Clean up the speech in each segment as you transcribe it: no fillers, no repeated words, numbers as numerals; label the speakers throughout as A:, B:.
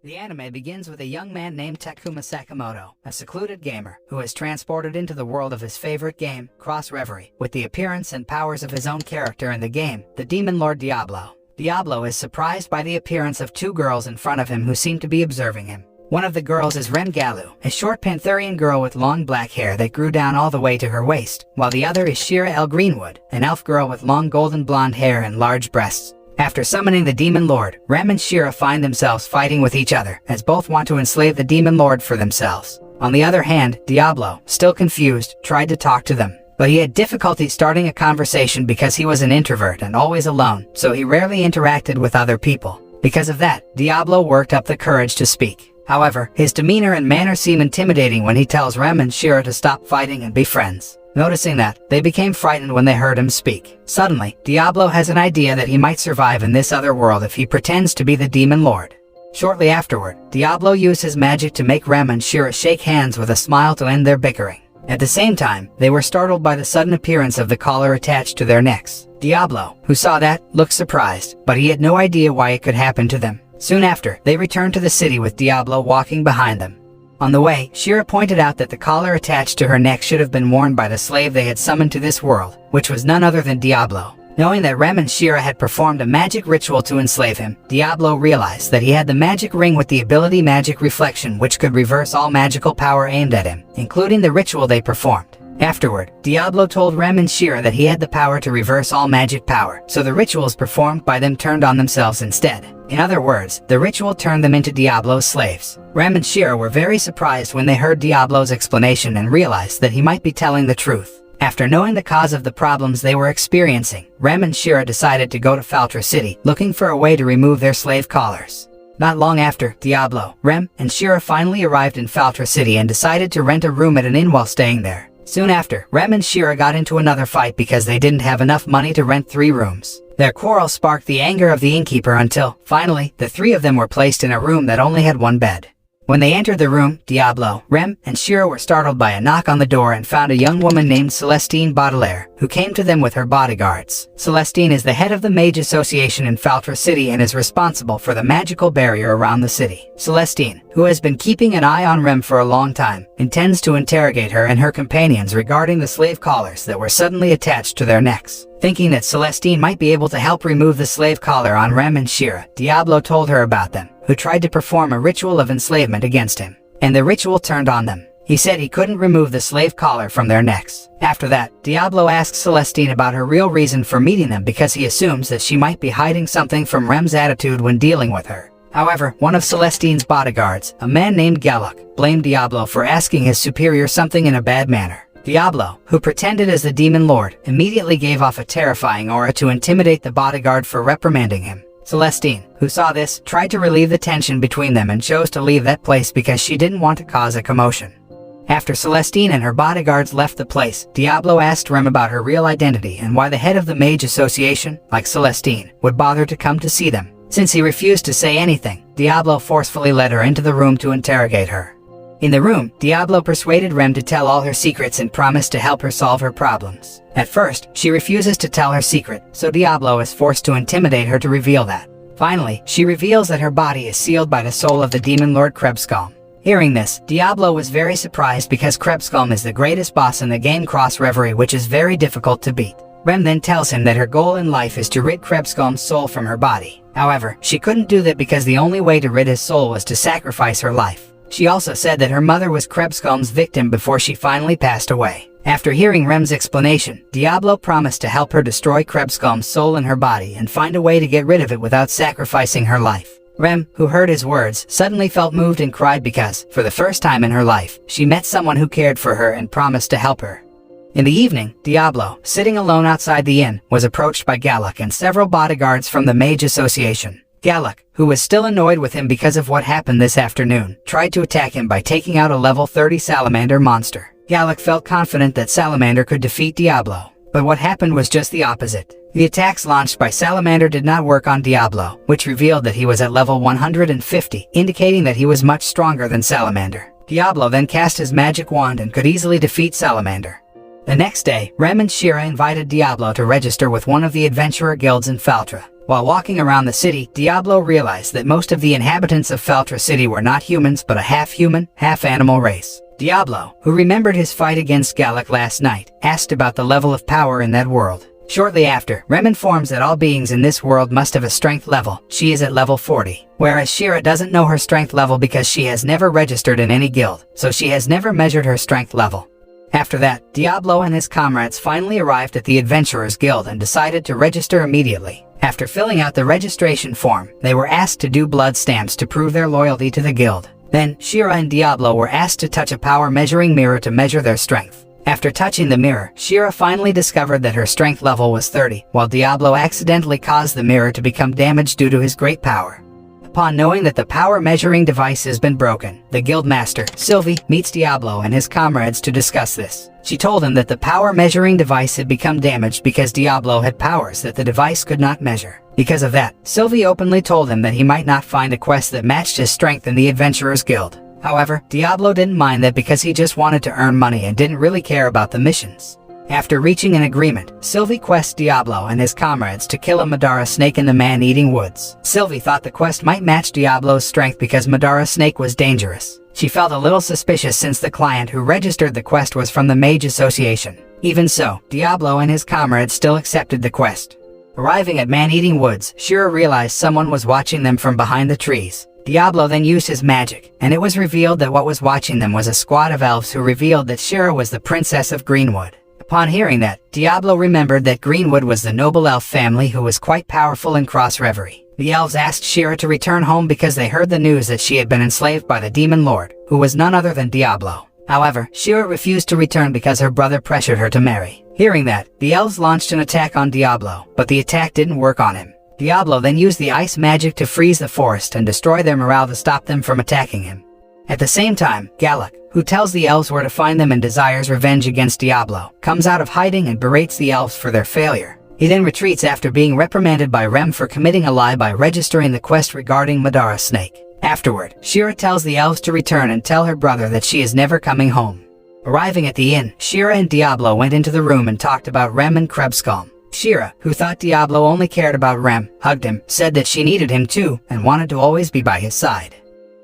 A: The anime begins with a young man named Takuma Sakamoto, a secluded gamer, who is transported into the world of his favorite game, Cross Reverie, with the appearance and powers of his own character in the game, the Demon Lord Diablo. Diablo is surprised by the appearance of two girls in front of him who seem to be observing him. One of the girls is Rem Galu, a short Pantherian girl with long black hair that grew down all the way to her waist, while the other is Shira L. Greenwood, an elf girl with long golden blonde hair and large breasts. After summoning the Demon Lord, Rem and Shira find themselves fighting with each other, as both want to enslave the Demon Lord for themselves. On the other hand, Diablo, still confused, tried to talk to them, but he had difficulty starting a conversation because he was an introvert and always alone, so he rarely interacted with other people. Because of that, Diablo worked up the courage to speak. However, his demeanor and manner seem intimidating when he tells Rem and Shira to stop fighting and be friends. Noticing that, they became frightened when they heard him speak. Suddenly, Diablo has an idea that he might survive in this other world if he pretends to be the Demon Lord. Shortly afterward, Diablo used his magic to make Rem and Shira shake hands with a smile to end their bickering. At the same time, they were startled by the sudden appearance of the collar attached to their necks. Diablo, who saw that, looked surprised, but he had no idea why it could happen to them. Soon after, they returned to the city with Diablo walking behind them. On the way, Shira pointed out that the collar attached to her neck should have been worn by the slave they had summoned to this world, which was none other than Diablo. Knowing that Rem and Shira had performed a magic ritual to enslave him, Diablo realized that he had the magic ring with the ability Magic Reflection, which could reverse all magical power aimed at him, including the ritual they performed. Afterward, Diablo told Rem and Shira that he had the power to reverse all magic power, so the rituals performed by them turned on themselves instead. In other words, the ritual turned them into Diablo's slaves. Rem and Shira were very surprised when they heard Diablo's explanation and realized that he might be telling the truth. After knowing the cause of the problems they were experiencing, Rem and Shira decided to go to Faltra City, looking for a way to remove their slave collars. Not long after, Diablo, Rem, and Shira finally arrived in Faltra City and decided to rent a room at an inn while staying there. Soon after, Rem and Shira got into another fight because they didn't have enough money to rent 3 rooms. Their quarrel sparked the anger of the innkeeper until, finally, the 3 of them were placed in a room that only had 1 bed. When they entered the room, Diablo, Rem, and Shira were startled by a knock on the door and found a young woman named Celestine Baudelaire, who came to them with her bodyguards. Celestine is the head of the Mage Association in Faltra City and is responsible for the magical barrier around the city. Celestine, who has been keeping an eye on Rem for a long time, intends to interrogate her and her companions regarding the slave collars that were suddenly attached to their necks. Thinking that Celestine might be able to help remove the slave collar on Rem and Shira, Diablo told her about them, who tried to perform a ritual of enslavement against him. And the ritual turned on them. He said he couldn't remove the slave collar from their necks. After that, Diablo asks Celestine about her real reason for meeting them because he assumes that she might be hiding something from Rem's attitude when dealing with her. However, one of Celestine's bodyguards, a man named Galuk, blamed Diablo for asking his superior something in a bad manner. Diablo, who pretended as the Demon Lord, immediately gave off a terrifying aura to intimidate the bodyguard for reprimanding him. Celestine, who saw this, tried to relieve the tension between them and chose to leave that place because she didn't want to cause a commotion. After Celestine and her bodyguards left the place, Diablo asked Rem about her real identity and why the head of the Mage Association, like Celestine, would bother to come to see them. Since he refused to say anything, Diablo forcefully led her into the room to interrogate her. In the room, Diablo persuaded Rem to tell all her secrets and promised to help her solve her problems. At first, she refuses to tell her secret, so Diablo is forced to intimidate her to reveal that. Finally, she reveals that her body is sealed by the soul of the Demon Lord Krebskalm. Hearing this, Diablo was very surprised because Krebskalm is the greatest boss in the game Cross Reverie, which is very difficult to beat. Rem then tells him that her goal in life is to rid Krebskalm's soul from her body. However, she couldn't do that because the only way to rid his soul was to sacrifice her life. She also said that her mother was Krebskalm's victim before she finally passed away. After hearing Rem's explanation, Diablo promised to help her destroy Krebskalm's soul in her body and find a way to get rid of it without sacrificing her life. Rem, who heard his words, suddenly felt moved and cried because, for the first time in her life, she met someone who cared for her and promised to help her. In the evening, Diablo, sitting alone outside the inn, was approached by Galuk and several bodyguards from the Mage Association. Galuk, who was still annoyed with him because of what happened this afternoon, tried to attack him by taking out a level 30 salamander monster. Galuk felt confident that Salamander could defeat Diablo, but what happened was just the opposite. The attacks launched by Salamander did not work on Diablo, which revealed that he was at level 150, indicating that he was much stronger than Salamander. Diablo then cast his magic wand and could easily defeat Salamander. The next day, Rem and Shira invited Diablo to register with one of the adventurer guilds in Faltra. While walking around the city, Diablo realized that most of the inhabitants of Feltra City were not humans but a half-human, half-animal race. Diablo, who remembered his fight against Galak last night, asked about the level of power in that world. Shortly after, Rem informs that all beings in this world must have a strength level. She is at level 40. Whereas Shira doesn't know her strength level because she has never registered in any guild, so she has never measured her strength level. After that, Diablo and his comrades finally arrived at the Adventurers Guild and decided to register immediately. After filling out the registration form, they were asked to do blood stamps to prove their loyalty to the guild. Then, Shira and Diablo were asked to touch a power measuring mirror to measure their strength. After touching the mirror, Shira finally discovered that her strength level was 30, while Diablo accidentally caused the mirror to become damaged due to his great power. Upon knowing that the power measuring device has been broken, the guild master, Sylvie, meets Diablo and his comrades to discuss this. She told him that the power measuring device had become damaged because Diablo had powers that the device could not measure. Because of that, Sylvie openly told him that he might not find a quest that matched his strength in the Adventurers Guild. However, Diablo didn't mind that because he just wanted to earn money and didn't really care about the missions. After reaching an agreement, Sylvie quests Diablo and his comrades to kill a Madara snake in the man-eating woods. Sylvie thought the quest might match Diablo's strength because Madara snake was dangerous. She felt a little suspicious since the client who registered the quest was from the Mage Association. Even so, Diablo and his comrades still accepted the quest. Arriving at man-eating woods, Shira realized someone was watching them from behind the trees. Diablo then used his magic, and it was revealed that what was watching them was a squad of elves who revealed that Shira was the princess of Greenwood. Upon hearing that, Diablo remembered that Greenwood was the noble elf family who was quite powerful in Cross Reverie. The elves asked Shira to return home because they heard the news that she had been enslaved by the Demon Lord, who was none other than Diablo. However, Shira refused to return because her brother pressured her to marry. Hearing that, the elves launched an attack on Diablo, but the attack didn't work on him. Diablo then used the ice magic to freeze the forest and destroy their morale to stop them from attacking him. At the same time, Galak, who tells the elves where to find them and desires revenge against Diablo, comes out of hiding and berates the elves for their failure. He then retreats after being reprimanded by Rem for committing a lie by registering the quest regarding Madara Snake. Afterward, Shira tells the elves to return and tell her brother that she is never coming home. Arriving at the inn, Shira and Diablo went into the room and talked about Rem and Krebskalm. Shira, who thought Diablo only cared about Rem, hugged him, said that she needed him too, and wanted to always be by his side.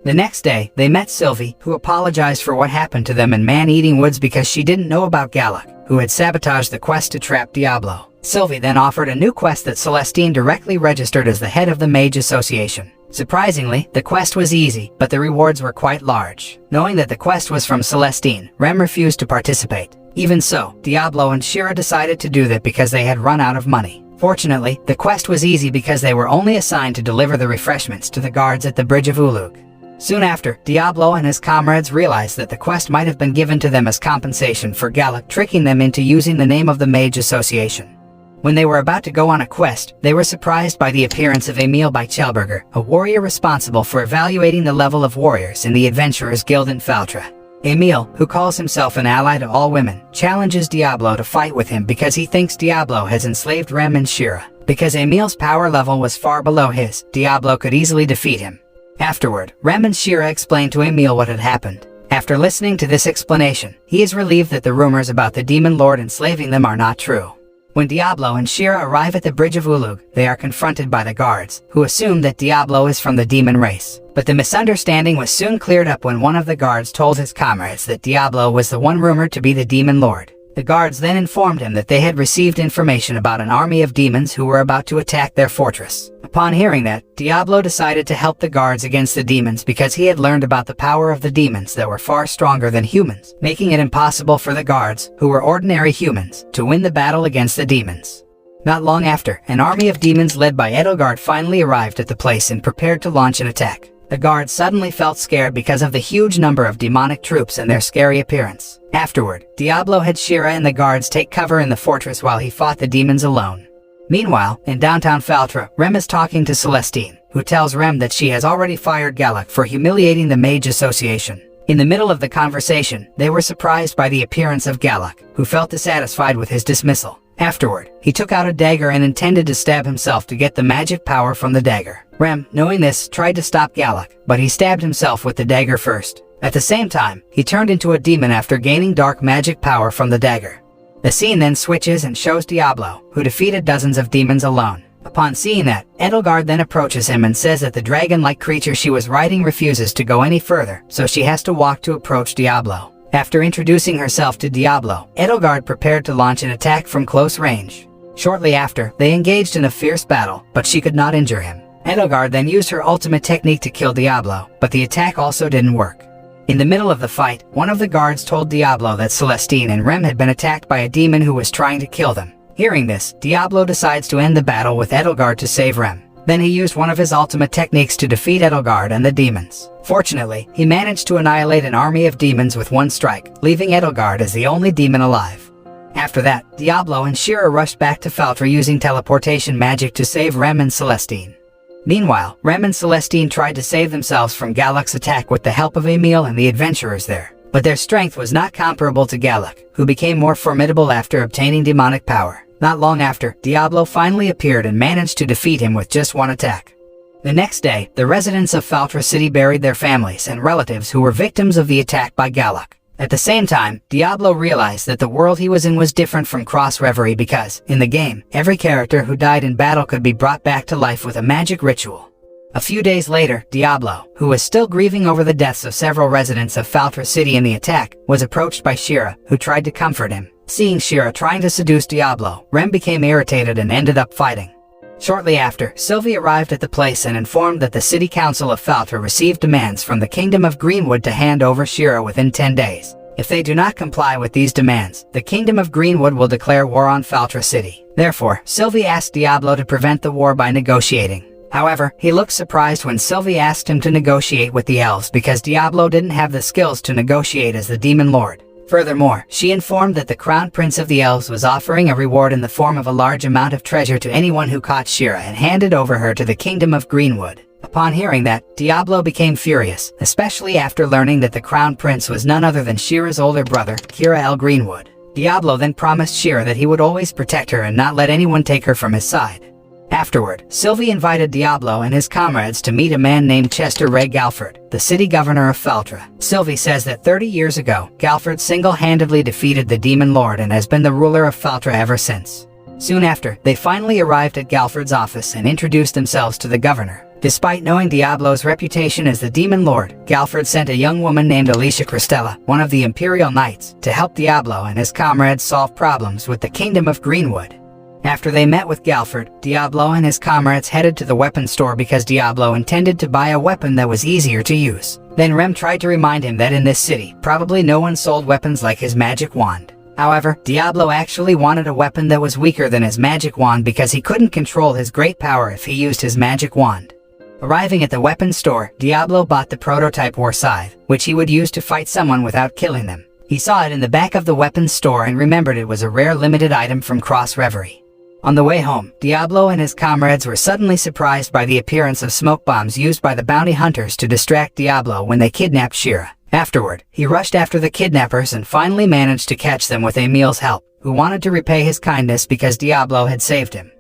A: The next day, they met Sylvie, who apologized for what happened to them in Man-Eating Woods because she didn't know about Galak, who had sabotaged the quest to trap Diablo. Sylvie then offered a new quest that Celestine directly registered as the head of the Mage Association. Surprisingly, the quest was easy, but the rewards were quite large. Knowing that the quest was from Celestine, Rem refused to participate. Even so, Diablo and Shira decided to do that because they had run out of money. Fortunately, the quest was easy because they were only assigned to deliver the refreshments to the guards at the Bridge of Ulug. Soon after, Diablo and his comrades realized that the quest might have been given to them as compensation for Galak tricking them into using the name of the Mage Association. When they were about to go on a quest, they were surprised by the appearance of Emil by Chelberger, a warrior responsible for evaluating the level of warriors in the Adventurers Guild in Feltra. Emil, who calls himself an ally to all women, challenges Diablo to fight with him because he thinks Diablo has enslaved Rem and Shira. Because Emil's power level was far below his, Diablo could easily defeat him. Afterward, Rem and Shira explained to Emil what had happened. After listening to this explanation, he is relieved that the rumors about the Demon Lord enslaving them are not true. When Diablo and Shira arrive at the Bridge of Ulug, they are confronted by the guards, who assume that Diablo is from the demon race. But the misunderstanding was soon cleared up when one of the guards told his comrades that Diablo was the one rumored to be the Demon Lord. The guards then informed him that they had received information about an army of demons who were about to attack their fortress. Upon hearing that, Diablo decided to help the guards against the demons because he had learned about the power of the demons that were far stronger than humans, making it impossible for the guards, who were ordinary humans, to win the battle against the demons. Not long after, an army of demons led by Edelgard finally arrived at the place and prepared to launch an attack. The guards suddenly felt scared because of the huge number of demonic troops and their scary appearance. Afterward, Diablo had Shira and the guards take cover in the fortress while he fought the demons alone. Meanwhile, in downtown Feltra, Rem is talking to Celestine, who tells Rem that she has already fired Galak for humiliating the Mage Association. In the middle of the conversation, they were surprised by the appearance of Galak, who felt dissatisfied with his dismissal. Afterward, he took out a dagger and intended to stab himself to get the magic power from the dagger. Rem, knowing this, tried to stop Galak, but he stabbed himself with the dagger first. At the same time, he turned into a demon after gaining dark magic power from the dagger. The scene then switches and shows Diablo, who defeated dozens of demons alone. Upon seeing that, Edelgard then approaches him and says that the dragon-like creature she was riding refuses to go any further, so she has to walk to approach Diablo. After introducing herself to Diablo, Edelgard prepared to launch an attack from close range. Shortly after, they engaged in a fierce battle, but she could not injure him. Edelgard then used her ultimate technique to kill Diablo, but the attack also didn't work. In the middle of the fight, one of the guards told Diablo that Celestine and Rem had been attacked by a demon who was trying to kill them. Hearing this, Diablo decides to end the battle with Edelgard to save Rem. Then he used one of his ultimate techniques to defeat Edelgard and the demons. Fortunately, he managed to annihilate an army of demons with one strike, leaving Edelgard as the only demon alive. After that, Diablo and Shira rushed back to Faltra using teleportation magic to save Rem and Celestine. Meanwhile, Rem and Celestine tried to save themselves from Galak's attack with the help of Emil and the adventurers there. But their strength was not comparable to Galak, who became more formidable after obtaining demonic power. Not long after, Diablo finally appeared and managed to defeat him with just one attack. The next day, the residents of Faltra City buried their families and relatives who were victims of the attack by Galak. At the same time, Diablo realized that the world he was in was different from Cross Reverie because, in the game, every character who died in battle could be brought back to life with a magic ritual. A few days later, Diablo, who was still grieving over the deaths of several residents of Faltra City in the attack, was approached by Shira, who tried to comfort him. Seeing Shira trying to seduce Diablo, Rem became irritated and ended up fighting. Shortly after, Sylvie arrived at the place and informed that the City Council of Faltra received demands from the Kingdom of Greenwood to hand over Shira within 10 days. If they do not comply with these demands, the Kingdom of Greenwood will declare war on Faltra City. Therefore, Sylvie asked Diablo to prevent the war by negotiating. However, he looked surprised when Sylvie asked him to negotiate with the elves because Diablo didn't have the skills to negotiate as the Demon Lord. Furthermore, she informed that the Crown Prince of the Elves was offering a reward in the form of a large amount of treasure to anyone who caught Shira and handed over her to the Kingdom of Greenwood. Upon hearing that, Diablo became furious, especially after learning that the Crown Prince was none other than Shira's older brother, Kira L. Greenwood. Diablo then promised Shira that he would always protect her and not let anyone take her from his side. Afterward, Sylvie invited Diablo and his comrades to meet a man named Chester Ray Galford, the city governor of Faltra. Sylvie says that 30 years ago, Galford single-handedly defeated the Demon Lord and has been the ruler of Faltra ever since. Soon after, they finally arrived at Galford's office and introduced themselves to the governor. Despite knowing Diablo's reputation as the Demon Lord, Galford sent a young woman named Alicia Cristella, one of the Imperial Knights, to help Diablo and his comrades solve problems with the Kingdom of Greenwood. After they met with Galford, Diablo and his comrades headed to the weapon store because Diablo intended to buy a weapon that was easier to use. Then Rem tried to remind him that in this city, probably no one sold weapons like his magic wand. However, Diablo actually wanted a weapon that was weaker than his magic wand because he couldn't control his great power if he used his magic wand. Arriving at the weapon store, Diablo bought the prototype war scythe, which he would use to fight someone without killing them. He saw it in the back of the weapons store and remembered it was a rare limited item from Cross Reverie. On the way home, Diablo and his comrades were suddenly surprised by the appearance of smoke bombs used by the bounty hunters to distract Diablo when they kidnapped Shira. Afterward, he rushed after the kidnappers and finally managed to catch them with Emil's help, who wanted to repay his kindness because Diablo had saved him.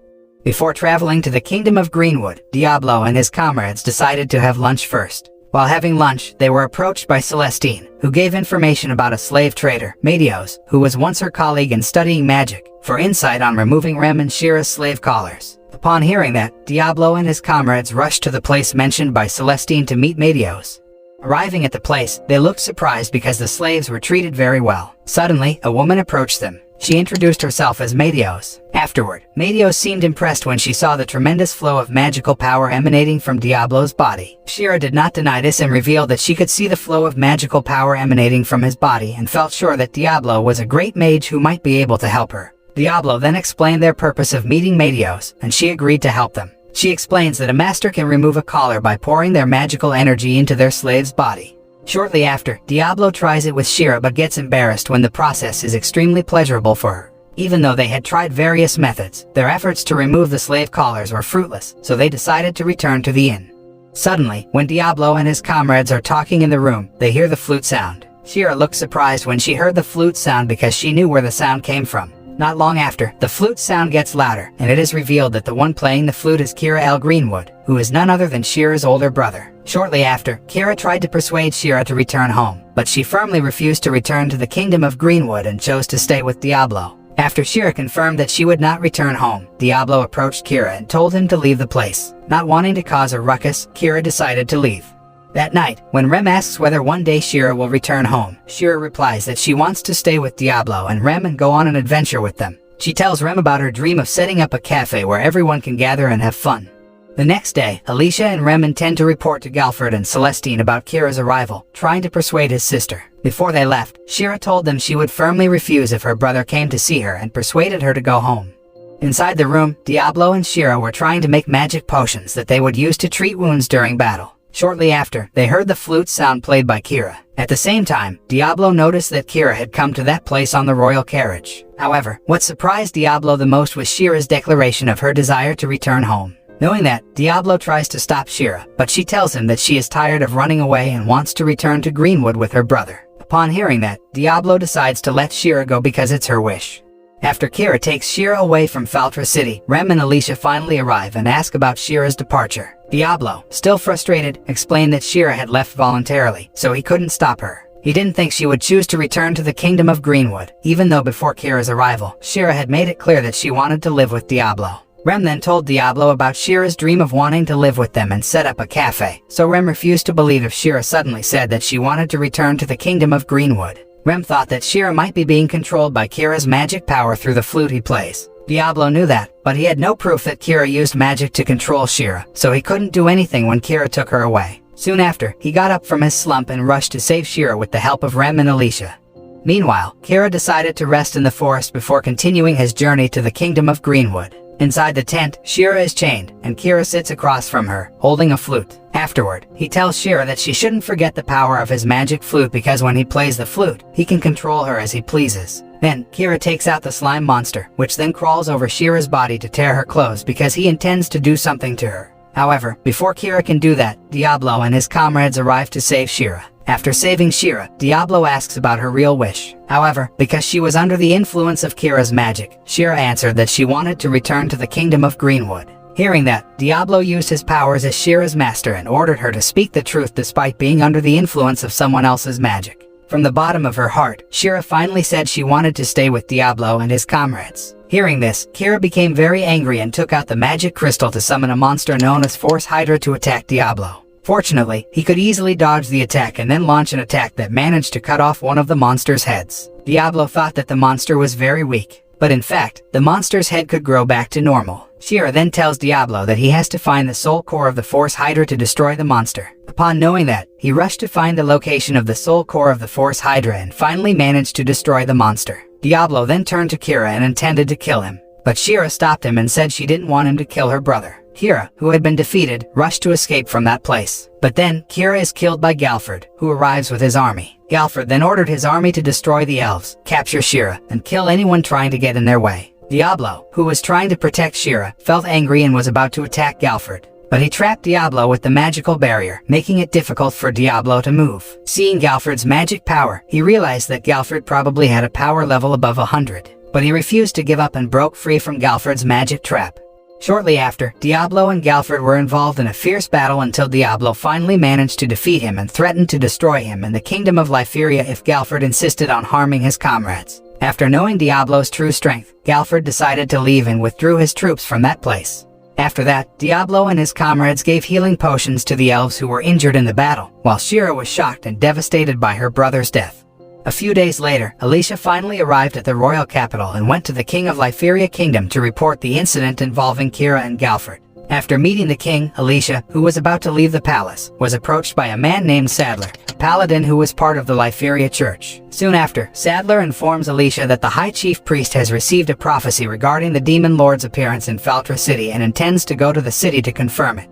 A: Before traveling to the Kingdom of Greenwood, Diablo and his comrades decided to have lunch first. While having lunch, they were approached by Celestine, who gave information about a slave trader, Medios, who was once her colleague in studying magic, for insight on removing Rem and Shira's slave collars. Upon hearing that, Diablo and his comrades rushed to the place mentioned by Celestine to meet Medios. Arriving at the place, they looked surprised because the slaves were treated very well. Suddenly, a woman approached them. She introduced herself as Medios. Afterward, Medios seemed impressed when she saw the tremendous flow of magical power emanating from Diablo's body. Shira did not deny this and revealed that she could see the flow of magical power emanating from his body and felt sure that Diablo was a great mage who might be able to help her. Diablo then explained their purpose of meeting Medios, and she agreed to help them. She explains that a master can remove a collar by pouring their magical energy into their slave's body. Shortly after, Diablo tries it with Shira but gets embarrassed when the process is extremely pleasurable for her. Even though they had tried various methods, their efforts to remove the slave collars were fruitless, so they decided to return to the inn. Suddenly, when Diablo and his comrades are talking in the room, they hear the flute sound. Shira looked surprised when she heard the flute sound because she knew where the sound came from. Not long after, the flute sound gets louder, and it is revealed that the one playing the flute is Kira L. Greenwood, who is none other than Shira's older brother. Shortly after, Kira tried to persuade Shira to return home, but she firmly refused to return to the Kingdom of Greenwood and chose to stay with Diablo. After Shira confirmed that she would not return home, Diablo approached Kira and told him to leave the place. Not wanting to cause a ruckus, Kira decided to leave. That night, when Rem asks whether one day Shira will return home, Shira replies that she wants to stay with Diablo and Rem and go on an adventure with them. She tells Rem about her dream of setting up a cafe where everyone can gather and have fun. The next day, Alicia and Rem intend to report to Galford and Celestine about Kira's arrival, trying to persuade his sister. Before they left, Shira told them she would firmly refuse if her brother came to see her and persuaded her to go home. Inside the room, Diablo and Shira were trying to make magic potions that they would use to treat wounds during battle. Shortly after, they heard the flute sound played by Kira. At the same time, Diablo noticed that Kira had come to that place on the royal carriage. However, what surprised Diablo the most was Shira's declaration of her desire to return home. Knowing that, Diablo tries to stop Shira, but she tells him that she is tired of running away and wants to return to Greenwood with her brother. Upon hearing that, Diablo decides to let Shira go because it's her wish. After Kira takes Shira away from Faltra City, Rem and Alicia finally arrive and ask about Shira's departure. Diablo, still frustrated, explained that Shira had left voluntarily, so he couldn't stop her. He didn't think she would choose to return to the kingdom of Greenwood, even though before Kira's arrival, Shira had made it clear that she wanted to live with Diablo. Rem then told Diablo about Shira's dream of wanting to live with them and set up a cafe, so Rem refused to believe if Shira suddenly said that she wanted to return to the kingdom of Greenwood. Rem thought that Shira might be being controlled by Kira's magic power through the flute he plays. Diablo knew that, but he had no proof that Kira used magic to control Shira, so he couldn't do anything when Kira took her away. Soon after, he got up from his slump and rushed to save Shira with the help of Rem and Alicia. Meanwhile, Kira decided to rest in the forest before continuing his journey to the kingdom of Greenwood. Inside the tent, Shira is chained, and Kira sits across from her, holding a flute. Afterward, he tells Shira that she shouldn't forget the power of his magic flute because when he plays the flute, he can control her as he pleases. Then, Kira takes out the slime monster, which then crawls over Shira's body to tear her clothes because he intends to do something to her. However, before Kira can do that, Diablo and his comrades arrive to save Shira. After saving Shira, Diablo asks about her real wish. However, because she was under the influence of Kira's magic, Shira answered that she wanted to return to the kingdom of Greenwood. Hearing that, Diablo used his powers as Shira's master and ordered her to speak the truth despite being under the influence of someone else's magic. From the bottom of her heart, Shira finally said she wanted to stay with Diablo and his comrades. Hearing this, Kira became very angry and took out the magic crystal to summon a monster known as Force Hydra to attack Diablo. Fortunately, he could easily dodge the attack and then launch an attack that managed to cut off one of the monster's heads. Diablo thought that the monster was very weak, but in fact, the monster's head could grow back to normal. Shira then tells Diablo that he has to find the soul core of the Force Hydra to destroy the monster. Upon knowing that, he rushed to find the location of the soul core of the Force Hydra and finally managed to destroy the monster. Diablo then turned to Kira and intended to kill him, but Shira stopped him and said she didn't want him to kill her brother. Kira, who had been defeated, rushed to escape from that place. But then, Kira is killed by Galford, who arrives with his army. Galford then ordered his army to destroy the elves, capture Shira, and kill anyone trying to get in their way. Diablo, who was trying to protect Shira, felt angry and was about to attack Galford. But he trapped Diablo with the magical barrier, making it difficult for Diablo to move. Seeing Galford's magic power, he realized that Galford probably had a power level above 100. But he refused to give up and broke free from Galford's magic trap. Shortly after, Diablo and Galford were involved in a fierce battle until Diablo finally managed to defeat him and threatened to destroy him in the kingdom of Lyferia if Galford insisted on harming his comrades. After knowing Diablo's true strength, Galford decided to leave and withdrew his troops from that place. After that, Diablo and his comrades gave healing potions to the elves who were injured in the battle, while Shira was shocked and devastated by her brother's death. A few days later, Alicia finally arrived at the royal capital and went to the king of Lyferia Kingdom to report the incident involving Kira and Galford. After meeting the king, Alicia, who was about to leave the palace, was approached by a man named Sadler, a paladin who was part of the Lyferia church. Soon after, Sadler informs Alicia that the high chief priest has received a prophecy regarding the demon lord's appearance in Faltra City and intends to go to the city to confirm it.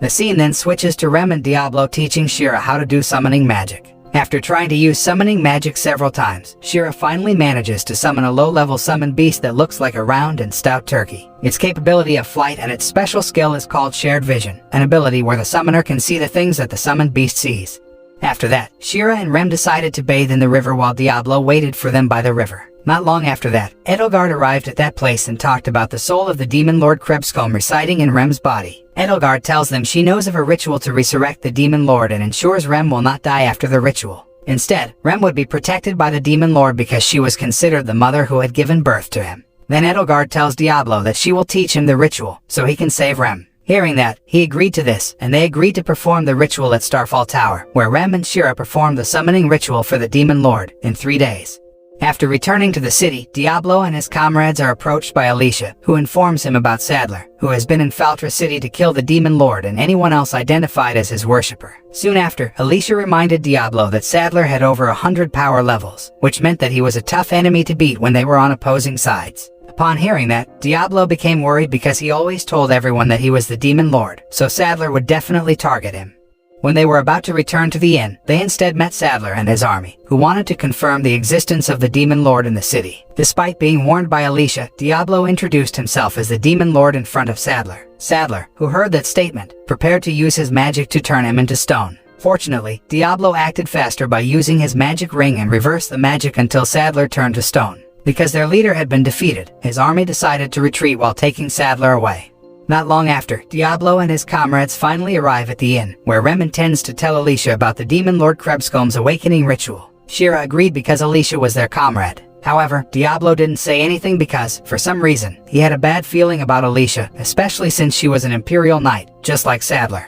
A: The scene then switches to Rem and Diablo teaching Shira how to do summoning magic. After trying to use summoning magic several times, Shira finally manages to summon a low-level summon beast that looks like a round and stout turkey. Its capability of flight and its special skill is called Shared Vision, an ability where the summoner can see the things that the summoned beast sees. After that, Shira and Rem decided to bathe in the river while Diablo waited for them by the river. Not long after that, Edelgard arrived at that place and talked about the soul of the demon lord Krebscombe residing in Rem's body. Edelgard tells them she knows of a ritual to resurrect the demon lord and ensures Rem will not die after the ritual. Instead, Rem would be protected by the Demon Lord because she was considered the mother who had given birth to him. Then Edelgard tells Diablo that she will teach him the ritual, so he can save Rem. Hearing that, he agreed to this, and they agreed to perform the ritual at Starfall Tower, where Rem and Shira performed the summoning ritual for the Demon Lord, in 3 days. After returning to the city, Diablo and his comrades are approached by Alicia, who informs him about Sadler, who has been in Faltra City to kill the Demon Lord and anyone else identified as his worshipper. Soon after, Alicia reminded Diablo that Sadler had over 100 power levels, which meant that he was a tough enemy to beat when they were on opposing sides. Upon hearing that, Diablo became worried because he always told everyone that he was the Demon Lord, so Sadler would definitely target him. When they were about to return to the inn, they instead met Sadler and his army, who wanted to confirm the existence of the Demon Lord in the city. Despite being warned by Alicia, Diablo introduced himself as the Demon Lord in front of Sadler. Sadler, who heard that statement, prepared to use his magic to turn him into stone. Fortunately, Diablo acted faster by using his magic ring and reversed the magic until Sadler turned to stone. Because their leader had been defeated, his army decided to retreat while taking Sadler away. Not long after, Diablo and his comrades finally arrive at the inn, where Rem intends to tell Alicia about the Demon Lord Krebscombe's awakening ritual. Shira agreed because Alicia was their comrade. However, Diablo didn't say anything because, for some reason, he had a bad feeling about Alicia, especially since she was an Imperial Knight, just like Sadler.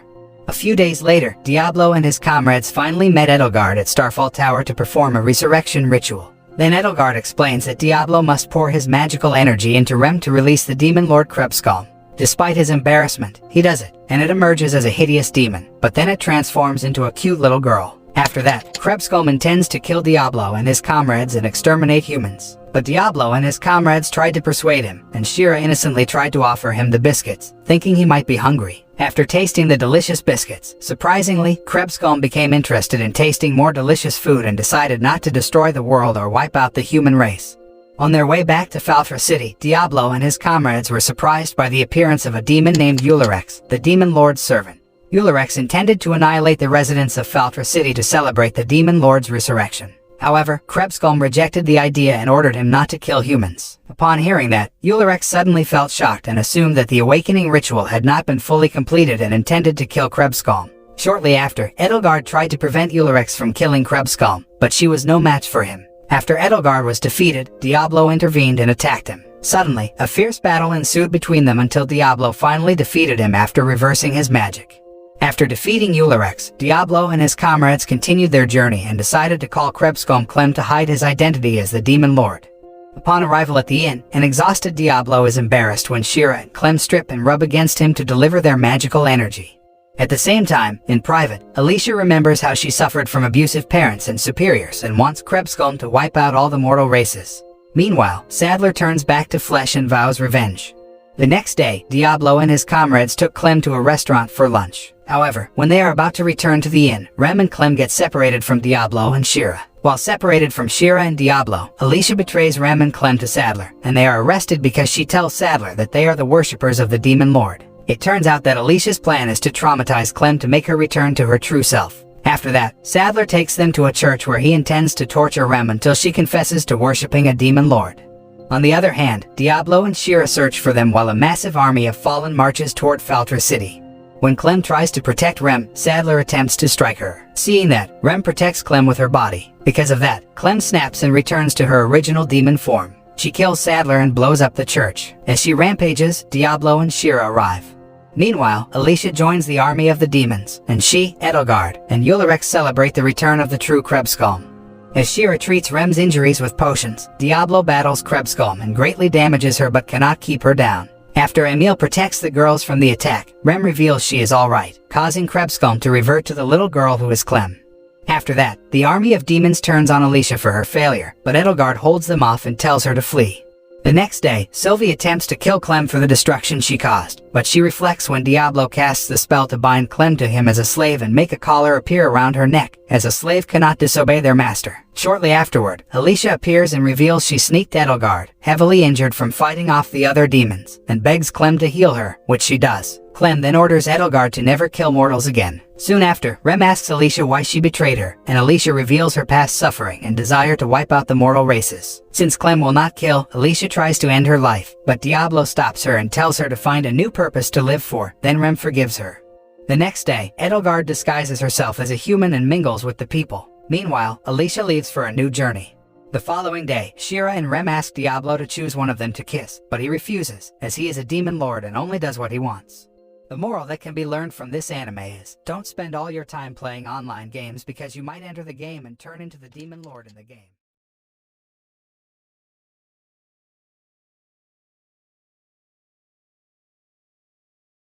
A: A few days later, Diablo and his comrades finally met Edelgard at Starfall Tower to perform a resurrection ritual. Then Edelgard explains that Diablo must pour his magical energy into Rem to release the Demon Lord Krebscombe. Despite his embarrassment, he does it, and it emerges as a hideous demon, but then it transforms into a cute little girl. After that, Krebscombe intends to kill Diablo and his comrades and exterminate humans. But Diablo and his comrades tried to persuade him, and Shira innocently tried to offer him the biscuits, thinking he might be hungry. After tasting the delicious biscuits, surprisingly, Krebscombe became interested in tasting more delicious food and decided not to destroy the world or wipe out the human race. On their way back to Faltra City, Diablo and his comrades were surprised by the appearance of a demon named Eulorex, the Demon Lord's servant. Eulorex intended to annihilate the residents of Faltra City to celebrate the Demon Lord's resurrection. However, Krebscombe rejected the idea and ordered him not to kill humans. Upon hearing that, Eulorex suddenly felt shocked and assumed that the awakening ritual had not been fully completed and intended to kill Krebscombe. Shortly after, Edelgard tried to prevent Eulorex from killing Krebscombe, but she was no match for him. After Edelgard was defeated, Diablo intervened and attacked him. Suddenly, a fierce battle ensued between them until Diablo finally defeated him after reversing his magic. After defeating Eulorex, Diablo and his comrades continued their journey and decided to call Krebscombe Clem to hide his identity as the Demon Lord. Upon arrival at the inn, an exhausted Diablo is embarrassed when Shira and Clem strip and rub against him to deliver their magical energy. At the same time, in private, Alicia remembers how she suffered from abusive parents and superiors and wants Krebscombe to wipe out all the mortal races. Meanwhile, Sadler turns back to flesh and vows revenge. The next day, Diablo and his comrades took Clem to a restaurant for lunch. However, when they are about to return to the inn, Rem and Clem get separated from Diablo and Shira. While separated from Shira and Diablo, Alicia betrays Rem and Clem to Sadler, and they are arrested because she tells Sadler that they are the worshippers of the Demon Lord. It turns out that Alicia's plan is to traumatize Clem to make her return to her true self. After that, Sadler takes them to a church where he intends to torture Rem until she confesses to worshipping a Demon Lord. On the other hand, Diablo and Shira search for them while a massive army of fallen marches toward Faltra City. When Clem tries to protect Rem, Sadler attempts to strike her. Seeing that, Rem protects Clem with her body. Because of that, Clem snaps and returns to her original demon form. She kills Sadler and blows up the church. As she rampages, Diablo and Shira arrive. Meanwhile, Alicia joins the army of the demons, and she, Edelgard, and Eulorex celebrate the return of the true Krebscombe. As Shira treats Rem's injuries with potions, Diablo battles Krebscombe and greatly damages her but cannot keep her down. After Emil protects the girls from the attack, Rem reveals she is alright, causing Krebscombe to revert to the little girl who is Clem. After that, the army of demons turns on Alicia for her failure, but Edelgard holds them off and tells her to flee. The next day, Sylvie attempts to kill Clem for the destruction she caused, but she reflects when Diablo casts the spell to bind Clem to him as a slave and make a collar appear around her neck, as a slave cannot disobey their master. Shortly afterward, Alicia appears and reveals she sneaked Edelgard, heavily injured from fighting off the other demons, and begs Clem to heal her, which she does. Clem then orders Edelgard to never kill mortals again. Soon after, Rem asks Alicia why she betrayed her, and Alicia reveals her past suffering and desire to wipe out the mortal races. Since Clem will not kill, Alicia tries to end her life, but Diablo stops her and tells her to find a new purpose to live for, then Rem forgives her. The next day, Edelgard disguises herself as a human and mingles with the people. Meanwhile, Alicia leaves for a new journey. The following day, Shira and Rem ask Diablo to choose one of them to kiss, but he refuses, as he is a demon lord and only does what he wants. The moral that can be learned from this anime is, don't spend all your time playing online games because you might enter the game and turn into the demon lord in the game.